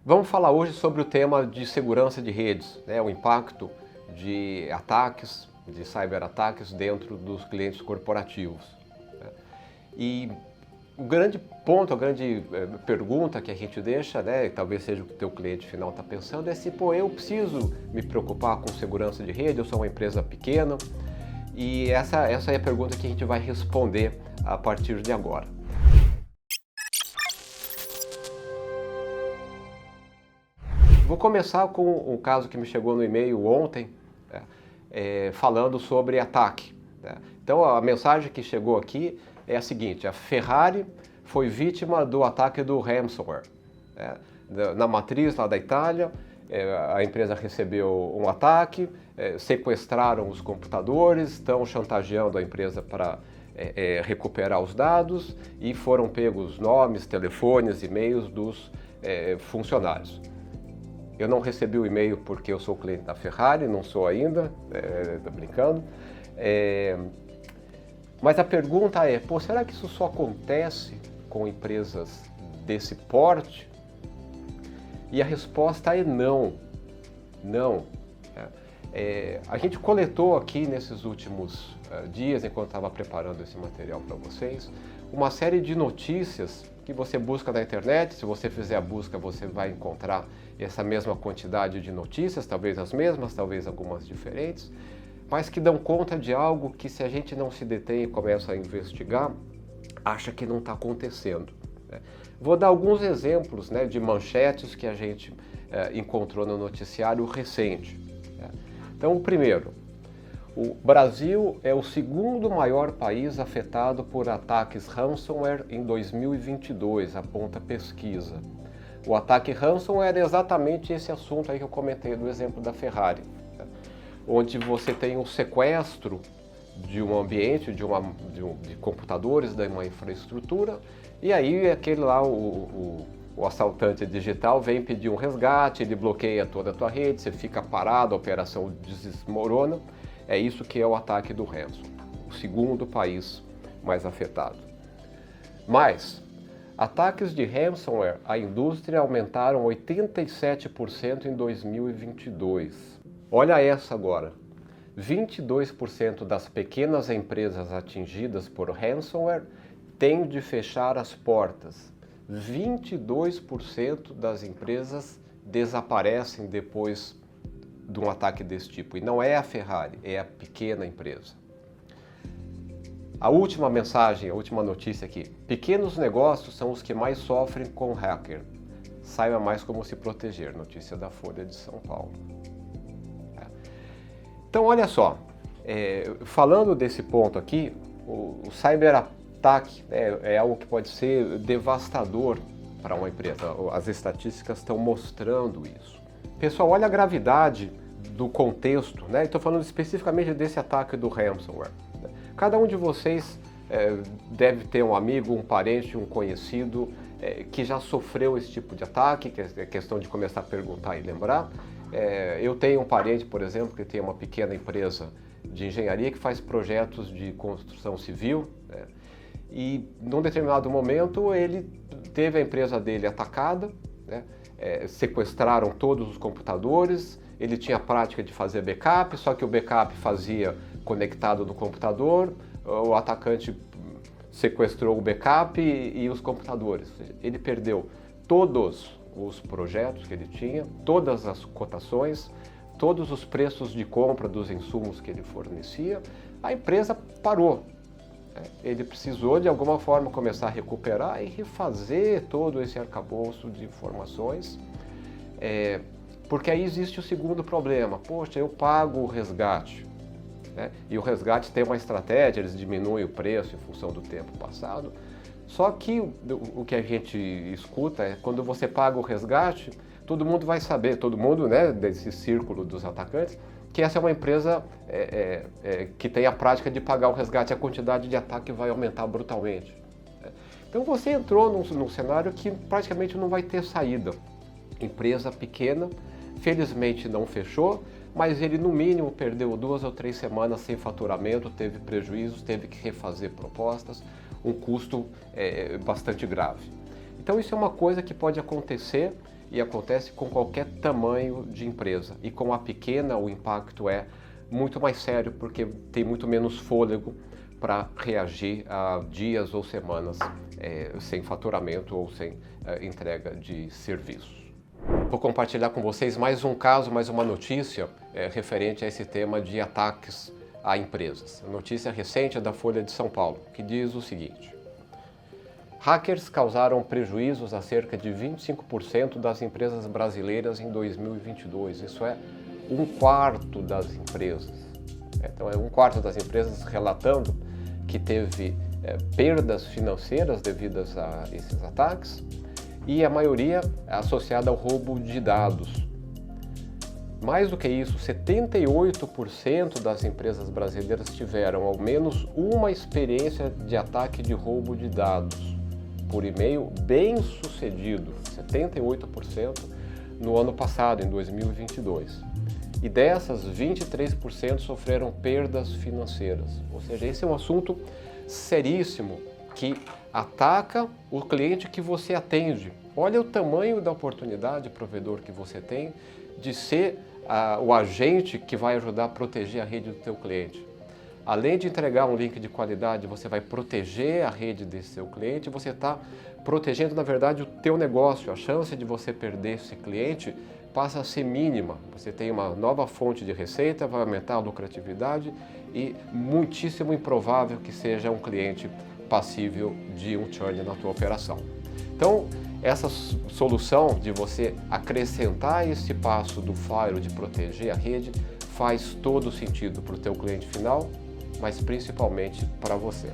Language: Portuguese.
Vamos falar hoje sobre o tema de segurança de redes, né? O impacto de ataques, de cyberataques dentro dos clientes corporativos, né? E o grande ponto, a grande pergunta que a gente deixa, né, e talvez seja o que o teu cliente final está pensando, é se, eu preciso me preocupar com segurança de rede, eu sou uma empresa pequena, e essa é a pergunta que a gente vai responder a partir de agora. Vou começar com um caso que me chegou no e-mail ontem, falando sobre ataque, né? Então a mensagem que chegou aqui é a seguinte: a Ferrari foi vítima do ataque do ransomware, né? Na matriz lá da Itália, a empresa recebeu um ataque, sequestraram os computadores, estão chantageando a empresa para recuperar os dados e foram pegos nomes, telefones, e-mails dos funcionários. Eu não recebi o e-mail porque eu sou cliente da Ferrari, não sou ainda, tô brincando. Mas a pergunta é, será que isso só acontece com empresas desse porte? E a resposta é não. Não. A gente coletou aqui nesses últimos dias, enquanto estava preparando esse material para vocês, uma série de notícias que você busca na internet. Se você fizer a busca, você vai encontrar essa mesma quantidade de notícias, talvez as mesmas, talvez algumas diferentes, mas que dão conta de algo que, se a gente não se detém e começa a investigar, acha que não está acontecendo, né? Vou dar alguns exemplos, né, de manchetes que a gente encontrou no noticiário recente, né? Então, o primeiro: o Brasil é o segundo maior país afetado por ataques ransomware em 2022, aponta pesquisa. O ataque ransomware é exatamente esse assunto aí que eu comentei do exemplo da Ferrari, né? Onde você tem um sequestro de um ambiente, de computadores, de uma infraestrutura, e aí aquele lá, o assaltante digital vem pedir um resgate, ele bloqueia toda a tua rede, você fica parado, a operação desmorona. É isso que é o ataque do ransomware, o segundo país mais afetado. Mas ataques de ransomware à indústria aumentaram 87% em 2022. Olha essa agora: 22% das pequenas empresas atingidas por ransomware têm de fechar as portas. 22% das empresas desaparecem depois de um ataque desse tipo. E não é a Ferrari, é a pequena empresa. A última mensagem, a última notícia aqui: pequenos negócios são os que mais sofrem com hacker. Saiba mais como se proteger. Notícia da Folha de São Paulo. Então, olha só, falando desse ponto aqui, o cyberataque é algo que pode ser devastador para uma empresa. As estatísticas estão mostrando isso. Pessoal, olha a gravidade do contexto, né? Estou falando especificamente desse ataque do ransomware. Cada um de vocês deve ter um amigo, um parente, um conhecido que já sofreu esse tipo de ataque, que é questão de começar a perguntar e lembrar. Eu tenho um parente, por exemplo, que tem uma pequena empresa de engenharia que faz projetos de construção civil, né? E num determinado momento ele teve a empresa dele atacada, né? Sequestraram todos os computadores. Ele tinha a prática de fazer backup, só que o backup fazia conectado no computador, o atacante sequestrou o backup e os computadores. Ele perdeu todos os projetos que ele tinha, todas as cotações, todos os preços de compra dos insumos que ele fornecia. A empresa parou. Ele precisou de alguma forma começar a recuperar e refazer todo esse arcabouço de informações, porque aí existe o segundo problema: poxa, eu pago o resgate, né? E o resgate tem uma estratégia, eles diminuem o preço em função do tempo passado. Só que o que a gente escuta é, quando você paga o resgate, todo mundo vai saber, todo mundo, né, desse círculo dos atacantes, que essa é uma empresa que tem a prática de pagar o resgate, a quantidade de ataque vai aumentar brutalmente. Então você entrou num cenário que praticamente não vai ter saída. Empresa pequena, felizmente não fechou, mas ele no mínimo perdeu 2 ou 3 semanas sem faturamento, teve prejuízos, teve que refazer propostas, um custo bastante grave. Então isso é uma coisa que pode acontecer e acontece com qualquer tamanho de empresa. E com a pequena, o impacto é muito mais sério, porque tem muito menos fôlego para reagir a dias ou semanas sem faturamento ou sem entrega de serviços. Vou compartilhar com vocês mais um caso, mais uma notícia referente a esse tema de ataques a empresas. A notícia recente é da Folha de São Paulo, que diz o seguinte: hackers causaram prejuízos a cerca de 25% das empresas brasileiras em 2022. Isso é um quarto das empresas. Então é um quarto das empresas relatando que teve perdas financeiras devidas a esses ataques, e a maioria associada ao roubo de dados. Mais do que isso, 78% das empresas brasileiras tiveram ao menos uma experiência de ataque de roubo de dados por e-mail bem sucedido, 78% no ano passado, em 2022. E dessas, 23% sofreram perdas financeiras. Ou seja, esse é um assunto seríssimo que ataca o cliente que você atende. Olha o tamanho da oportunidade, provedor, que você tem de ser o agente que vai ajudar a proteger a rede do teu cliente. Além de entregar um link de qualidade, você vai proteger a rede desse seu cliente, você está protegendo, na verdade, o teu negócio. A chance de você perder esse cliente passa a ser mínima. Você tem uma nova fonte de receita, vai aumentar a lucratividade e muitíssimo improvável que seja um cliente passível de um churn na tua operação. Então, essa solução de você acrescentar esse passo do firewall de proteger a rede faz todo sentido para o teu cliente final, mas principalmente para você.